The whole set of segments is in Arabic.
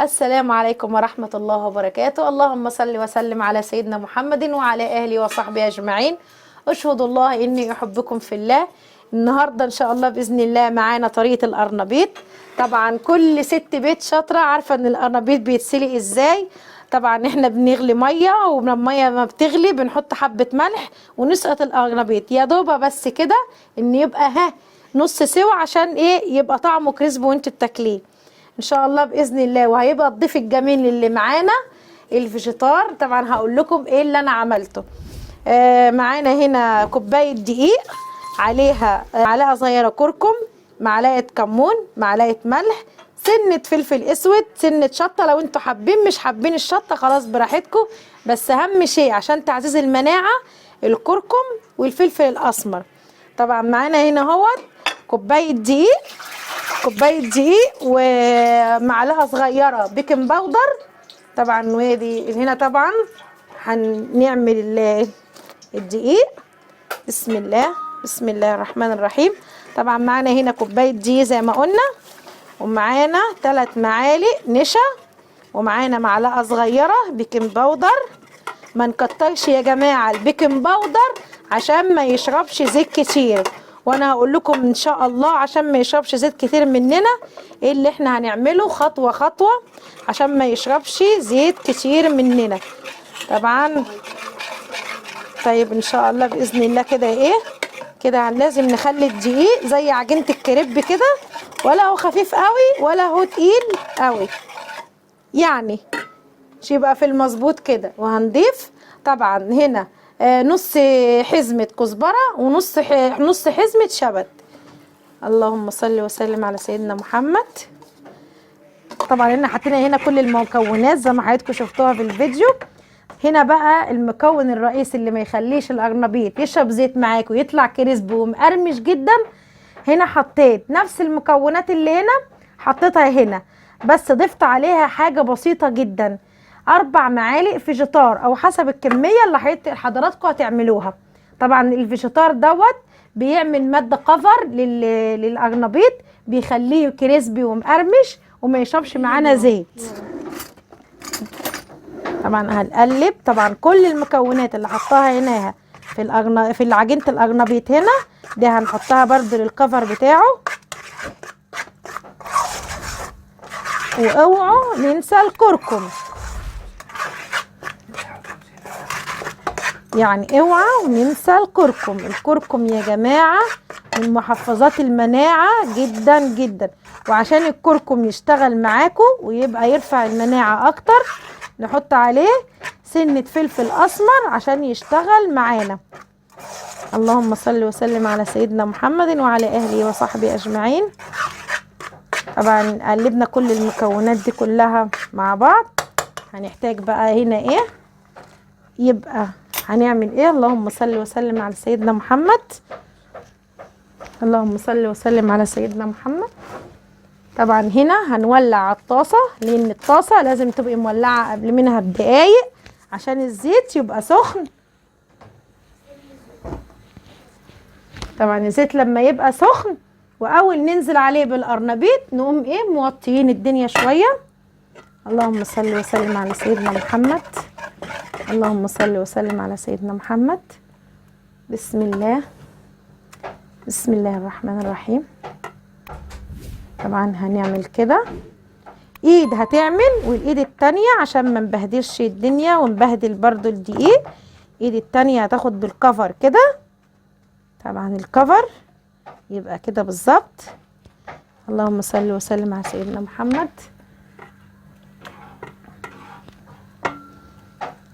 السلام عليكم ورحمة الله وبركاته. اللهم صل وسلم على سيدنا محمد وعلى آله وصحبه أجمعين. أشهد الله إني أحبكم في الله. النهاردة إن شاء الله بإذن الله معانا طريقة القرنبيط. طبعا كل ست بيت شاطرة عارفة إن القرنبيط بيتسلق إزاي. طبعا إحنا بنغلي مية، ومن المية ما بتغلي بنحط حبة ملح ونسقط القرنبيط يا دوبة بس كده إن يبقى نص سوا، عشان إيه؟ يبقى طعمه كريسبي وأنت بتاكليه ان شاء الله باذن الله. وهيبقى الضيف الجميل اللي معانا الفيجيتار. طبعا هقول لكم ايه اللي انا عملته. معانا هنا كوبايه دقيق، عليها معلقه صغيره كركم، معلقه كمون، معلقه ملح، سنه فلفل اسود، سنه شطه. لو انتوا حابين، مش حابين الشطه خلاص براحتكم، بس اهم شيء عشان تعزيز المناعه الكركم والفلفل الاسمر. طبعا معانا هنا اهوت كوبايه دقيق ومعلقه صغيره بيكنج باودر. طبعا ودي هنا طبعا هنعمل الدقيق. بسم الله الرحمن الرحيم. طبعا معانا هنا كوبايه دقيق زي ما قلنا، ومعانا 3 معالق نشا، ومعانا معلقه صغيره بيكنج باودر. ما نكترش يا جماعه البيكنج باودر عشان ما يشربش زيت كتير، وانا هقول لكم ان شاء الله عشان ما يشربش زيت كتير مننا ايه اللي احنا هنعمله خطوه خطوه عشان ما يشربش زيت كتير مننا. طبعا طيب ان شاء الله باذن الله كده كده لازم نخلي الدقيق زي عجينه الكريب كده، ولا هو خفيف قوي ولا هو تقيل قوي، يعني يبقى في المظبوط كده. وهنضيف طبعا هنا نص حزمة كزبرة ونص حزمة شبت. اللهم صل وسلم على سيدنا محمد. طبعا احنا حطينا هنا كل المكونات زي ما حضراتكم شفتوها في الفيديو. هنا بقى المكون الرئيسي اللي ما يخليش القرنبيط يشرب زيت معاك ويطلع كريسبي ومقرمش جدا. هنا حطيت نفس المكونات اللي هنا حطيتها هنا، بس ضفت عليها حاجة بسيطة جدا، 4 معالق فيجيتار او حسب الكميه اللي حضراتكم هتعملوها. طبعا الفيجيتار دوت بيعمل ماده كفر للقرنبيط، بيخليه كريسبي ومقرمش وما يشربش معانا زيت. طبعا هنقلب. طبعا كل المكونات اللي حطاها هنا في عجينه القرنبيط هنا دي هنحطها برده للكفر بتاعه. واوعوا ننسى الكركم، يعني اوعوا ننسى الكركم يا جماعه من محفظات المناعه جدا جدا. وعشان الكركم يشتغل معاكم ويبقى يرفع المناعه اكتر نحط عليه سنه فلفل اسمر عشان يشتغل معانا. اللهم صل وسلم على سيدنا محمد وعلى اهله وصحبه اجمعين. طبعا قلبنا كل المكونات دي كلها مع بعض. هنحتاج بقى هنا يبقى هنعمل اللهم صل وسلم على سيدنا محمد. اللهم صل وسلم على سيدنا محمد. طبعا هنا هنولع على الطاسه، لان الطاسه لازم تبقى مولعه قبل منها بدقايق عشان الزيت يبقى سخن. طبعا الزيت لما يبقى سخن واول ننزل عليه بالقرنبيط نقوم موطيين الدنيا شويه. اللهم صل وسلم على سيدنا محمد. اللهم صل وسلم على سيدنا محمد. بسم الله الرحمن الرحيم. طبعا هنعمل كده، ايد هتعمل والايد التانية عشان ما نبهدلش الدنيا ونبهدل برضو الدقيق. ايد التانية هتاخد بالكفر كده. طبعا الكفر يبقى كده بالظبط. اللهم صل وسلم على سيدنا محمد.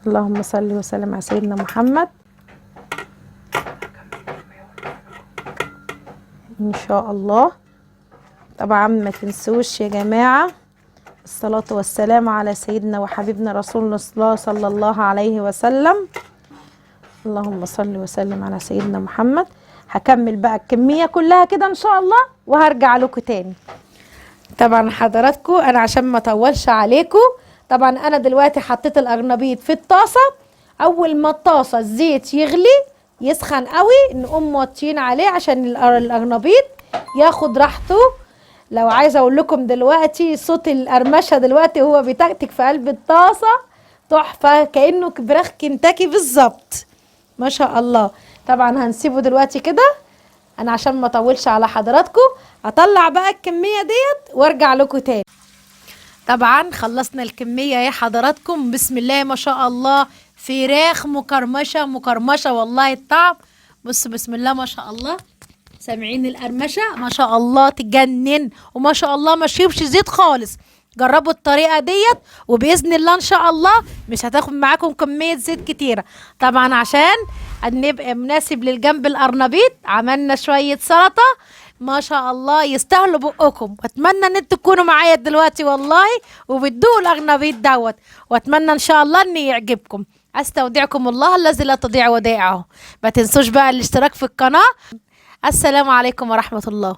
اللهم صل وسلم على سيدنا محمد. ان شاء الله. طبعا ما تنسوش يا جماعة الصلاة والسلام على سيدنا وحبيبنا رسول الله صلى الله عليه وسلم. اللهم صل وسلم على سيدنا محمد. هكمل بقى الكمية كلها كده ان شاء الله وهرجع لكم تاني. طبعا حضراتكم انا عشان ما اطولش عليكم، طبعا انا دلوقتي حطيت القرنبيط في الطاسه. اول ما الطاسه الزيت يغلي يسخن قوي نقوم موطيين عليه عشان القرنبيط ياخد راحته لو عايزه اقول لكم دلوقتي صوت القرمشه دلوقتي وهو بيتكتك في قلب الطاسه تحفه، كانه فراخ كنتاكي بالظبط. ما شاء الله. طبعا هنسيبه دلوقتي كده انا عشان ما اطولش على حضراتكم. اطلع بقى الكميه ديت وارجع لكم تاني. طبعا خلصنا الكميه يا حضراتكم. بسم الله ما شاء الله، فراخ مقرمشه مقرمشه والله الطعم. بص بسم الله ما شاء الله، سامعين القرمشه ما شاء الله تجنن، وما شاء الله ما شربش زيت خالص. جربوا الطريقه ديت وباذن الله ان شاء الله مش هتاخد معاكم كميه زيت كتيره. طبعا عشان نبقى مناسب للجنب القرنبيط عملنا شويه سلطه ما شاء الله يستاهلوا بقكم. واتمنى ان انتوا تكونوا معايا دلوقتي والله وبتدوقوا القرنبيط دوت، واتمنى ان شاء الله ان يعجبكم. استودعكم الله الذي لا تضيع ودائعه. ما تنسوش بقى الاشتراك في القناه. السلام عليكم ورحمه الله.